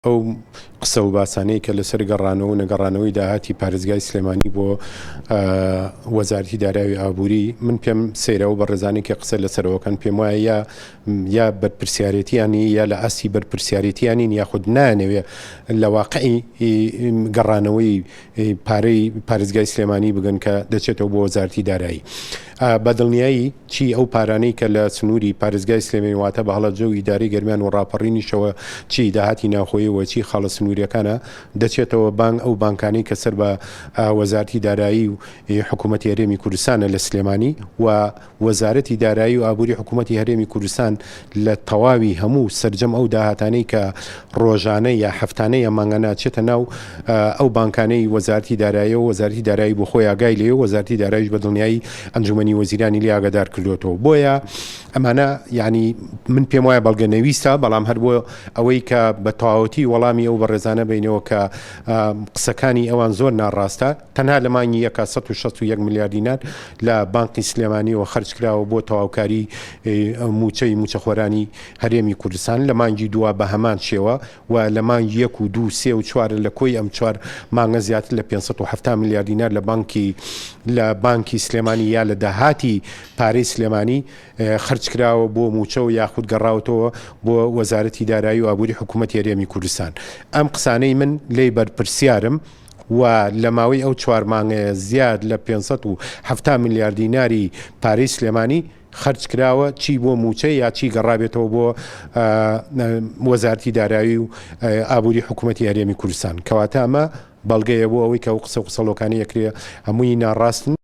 ئەو قسە و باسانەی کە لەسەر گەڕانەوە و نەگەڕانەوەی داهاتی پارێزگای سلێمانی بۆ وەزارەتی دارایی ئابووری من پێم سەیرە و بە ڕێزانێکی قسە لەسەرەوەکەن پێم وایە یا بەرپرسیارەتیانی یا لە ئاسی بەرپرسیارەتیانین یاخود نانەوێ لە واقعی گەڕانەوەی پارەی پارێزگای سلێمانی بگەن کە دەچێتەوە بۆ وەزارەتی دارایی. بەدڵنیایی چی ئەو پارانەی کە لە سنووری پارێزگای سلێمانی واتە بە هەڵە جەو ئیداری گەرمیان و ڕاپەڕینیشەوە چی داهاتی ناوخۆیەوە چی خاڵە سنووریەکانە دەچێتەوە بانک ئەو بانکانەی کە سەر بە وەزارەتی دارایی و حکوومەتی هەرێمی کوردستانە لە سلێمانی و وەزارەتی دارایی و ئابووری حکوومەتی هەرێمی کوردستان لە تەواوی هەموو سەرجەم ئەو داهاتانەی کە ڕۆژانە یا هەفتانەیە مانگە ناچێتە ناو ئەو بانکانەی وەزارەتی دارایی و وەزارەتی دارایی بۆ خۆی ئاگای لێ و وەزارەتی داراییش بەدڵنیایی ئەنجومەنی وەزیرانی لێ ئاگادار کردوێتەوە. بۆیە ئەمانە یعنی من پێم وایە بەڵگە نەویستە بەڵام هەر بۆ ئەوەی کە بە تەواوەتی وەڵامی ئەو بەڕێزانە بینەوە کە قسەکانی ئەوان زۆر ناڕاستە. تەنها لە مانگی 161 میلیارد دینار لە بانکی سلێمانیەوە خەرج کراوە بۆ تەواوکاری موچەی موچەخۆرانی هەرێمی کوردستان لە مانگی دووە بە هەمان شێوە و لە مانگی 1 و 2 3 و 4 لە کۆی ئەم 4 مانگە زیاتر لە 570 میلیارد دینار لە بانکی سلێمانی یا لە داهاتی پارەی سلێمانی خەرج کراوە بۆ موچە و یاخود گەڕاوەتەوە بۆ وەزارەتی دارایی و ئابووری حکوومەتی هەرێمی کوردستان. ئەم قسانەی من لێی بەرپرسیارم و لە ماوەی ئەو 4 مانگەیە زیاد لە 570 میلیارد دیناری پارەی سلێمانی خەرج کراوە چی بۆ موچە یا چی گەڕابێتەوە بۆ وەزارەتی دارایی و ئابووری حکوومەتی هەرێمی کوردستان. کەواتە ئەمە بەڵگەیە بۆ ئەوەی کە ئەو قسە و قسەڵۆکانی یەکرێ هەمووی ناڕاستن